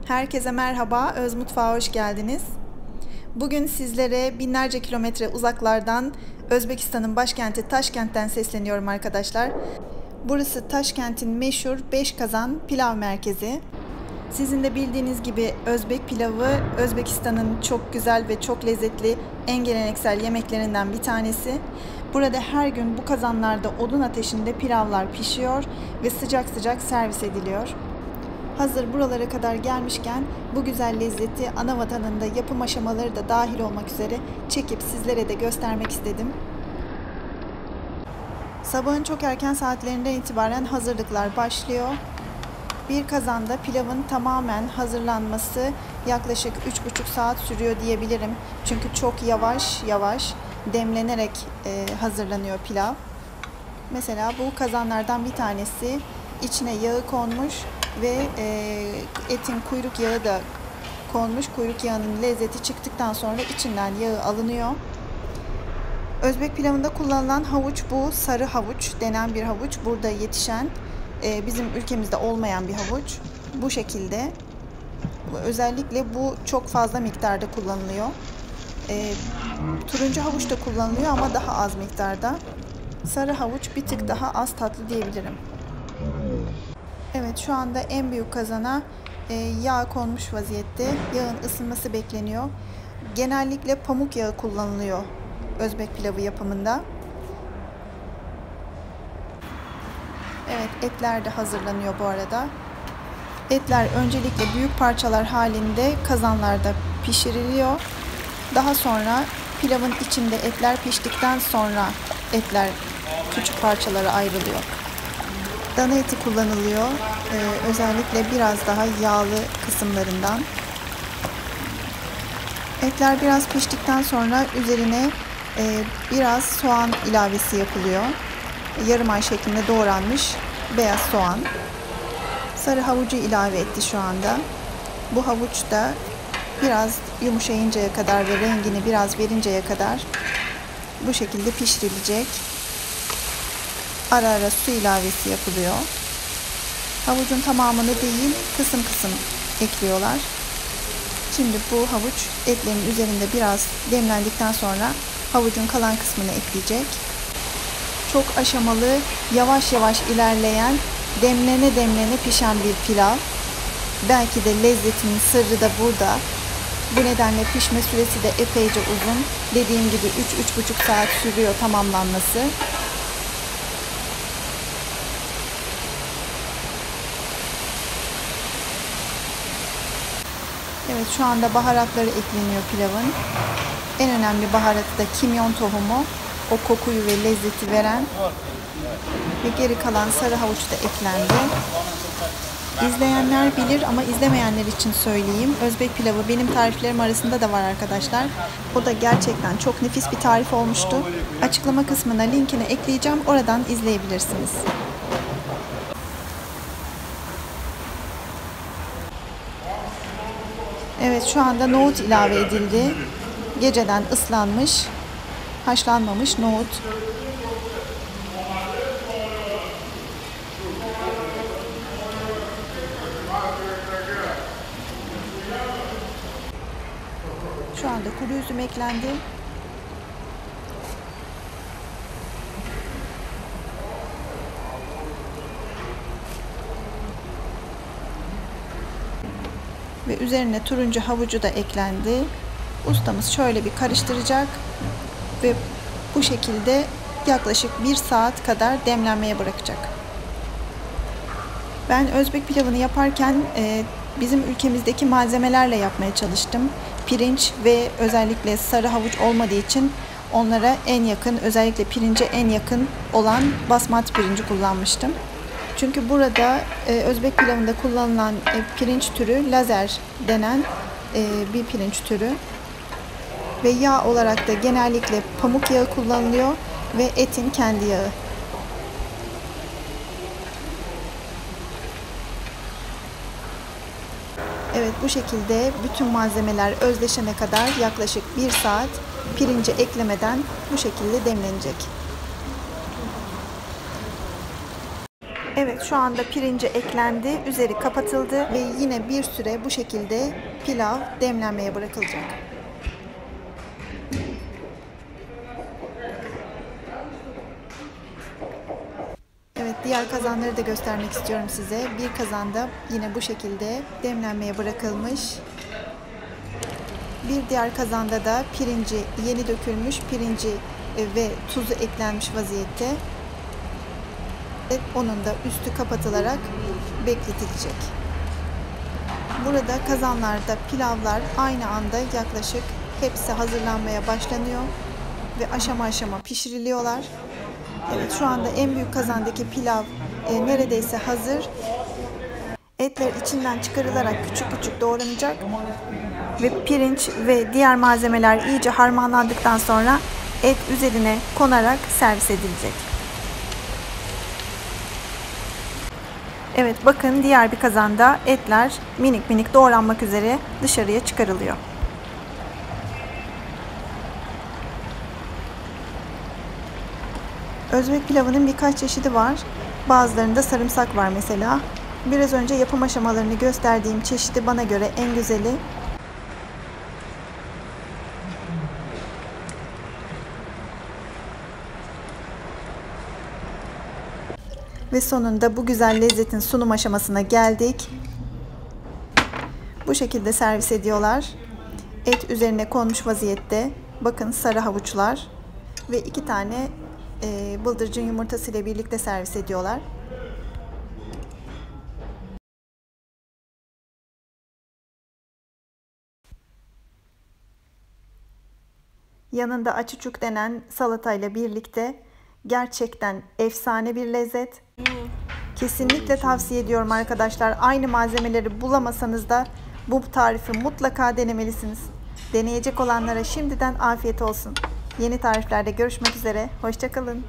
Herkese merhaba, Öz Mutfağa hoş geldiniz. Bugün sizlere binlerce kilometre uzaklardan Özbekistan'ın başkenti Taşkent'ten sesleniyorum arkadaşlar. Burası Taşkent'in meşhur Beşkazan pilav merkezi. Sizin de bildiğiniz gibi Özbek pilavı Özbekistan'ın çok güzel ve çok lezzetli en geleneksel yemeklerinden bir tanesi. Burada her gün bu kazanlarda odun ateşinde pilavlar pişiyor ve sıcak sıcak servis ediliyor. Hazır buralara kadar gelmişken bu güzel lezzeti ana vatanında yapım aşamaları da dahil olmak üzere çekip sizlere de göstermek istedim. Sabahın çok erken saatlerinden itibaren hazırlıklar başlıyor. Bir kazanda pilavın tamamen hazırlanması yaklaşık 3,5 saat sürüyor diyebilirim. Çünkü çok yavaş yavaş demlenerek hazırlanıyor pilav. Mesela bu kazanlardan bir tanesi içine yağı konmuş ve etin kuyruk yağı da konmuş. Kuyruk yağının lezzeti çıktıktan sonra içinden yağı alınıyor. Özbek pilavında kullanılan havuç bu sarı havuç denen bir havuç. Burada yetişen bizim ülkemizde olmayan bir havuç. Bu şekilde. Özellikle bu çok fazla miktarda kullanılıyor. Turuncu havuç da kullanılıyor ama daha az miktarda. Sarı havuç bir tık daha az tatlı diyebilirim. Evet, şu anda en büyük kazana yağ konmuş vaziyette. Yağın ısınması bekleniyor. Genellikle pamuk yağı kullanılıyor Özbek pilavı yapımında. Evet, etler de hazırlanıyor bu arada. Etler öncelikle büyük parçalar halinde kazanlarda pişiriliyor. Daha sonra pilavın içinde etler piştikten sonra etler küçük parçalara ayrılıyor. Dana eti kullanılıyor. Özellikle biraz daha yağlı kısımlarından. Etler biraz piştikten sonra üzerine biraz soğan ilavesi yapılıyor. Yarım ay şeklinde doğranmış beyaz soğan. Sarı havucu ilave etti şu anda. Bu havuç da biraz yumuşayıncaya kadar ve rengini biraz verinceye kadar bu şekilde pişirilecek. Ara ara su ilavesi yapılıyor. Havucun tamamını değil, kısım kısım ekliyorlar. Şimdi bu havuç etlerin üzerinde biraz demlendikten sonra havucun kalan kısmını ekleyecek. Çok aşamalı, yavaş yavaş ilerleyen, demlene demlene pişen bir pilav. Belki de lezzetinin sırrı da burada. Bu nedenle pişme süresi de epeyce uzun. Dediğim gibi 3-3,5 saat sürüyor tamamlanması. Evet, şu anda baharatları ekleniyor pilavın. En önemli baharatı da kimyon tohumu. O kokuyu ve lezzeti veren ve geri kalan sarı havuç da eklendi. İzleyenler bilir ama izlemeyenler için söyleyeyim. Özbek pilavı benim tariflerim arasında da var arkadaşlar. O da gerçekten çok nefis bir tarif olmuştu. Açıklama kısmına linkini ekleyeceğim. Oradan izleyebilirsiniz. Evet, şu anda nohut ilave edildi. Geceden ıslanmış, haşlanmamış nohut. Şu anda kuru üzüm eklendi. Ve üzerine turuncu havucu da eklendi. Ustamız şöyle bir karıştıracak ve bu şekilde yaklaşık 1 saat kadar demlenmeye bırakacak. Ben Özbek pilavını yaparken bizim ülkemizdeki malzemelerle yapmaya çalıştım. Pirinç ve özellikle sarı havuç olmadığı için onlara en yakın, özellikle pirince en yakın olan basmati pirinci kullanmıştım. Çünkü burada Özbek pilavında kullanılan pirinç türü lazer denen bir pirinç türü. Ve yağ olarak da genellikle pamuk yağı kullanılıyor ve etin kendi yağı. Evet, bu şekilde bütün malzemeler özleşene kadar yaklaşık 1 saat pirinci eklemeden bu şekilde demlenecek. Evet, Evet, şu anda pirinci eklendi, üzeri kapatıldı ve yine bir süre bu şekilde pilav demlenmeye bırakılacak. Evet, diğer kazanları da göstermek istiyorum size. Bir kazanda yine bu şekilde demlenmeye bırakılmış. Bir diğer kazanda da pirinci yeni dökülmüş, pirinci ve tuzu eklenmiş vaziyette. Onun da üstü kapatılarak bekletilecek. Burada kazanlarda pilavlar aynı anda yaklaşık hepsi hazırlanmaya başlanıyor ve aşama aşama pişiriliyorlar. Evet, şu anda en büyük kazandaki pilav neredeyse hazır. Etler içinden çıkarılarak küçük küçük doğranacak ve pirinç ve diğer malzemeler iyice harmanlandıktan sonra et üzerine konarak servis edilecek. Evet, bakın diğer bir kazanda etler minik minik doğranmak üzere dışarıya çıkarılıyor. Özbek pilavının birkaç çeşidi var. Bazılarında sarımsak var mesela. Biraz önce yapım aşamalarını gösterdiğim çeşidi bana göre en güzeli. Ve sonunda bu güzel lezzetin sunum aşamasına geldik. Bu şekilde servis ediyorlar. Et üzerine konmuş vaziyette. Bakın, sarı havuçlar ve 2 tane bıldırcın yumurtası ile birlikte servis ediyorlar. Yanında açuçuk denen salatayla birlikte gerçekten efsane bir lezzet. Kesinlikle tavsiye ediyorum arkadaşlar. Aynı malzemeleri bulamasanız da bu tarifi mutlaka denemelisiniz. Deneyecek olanlara şimdiden afiyet olsun. Yeni tariflerde görüşmek üzere. Hoşça kalın.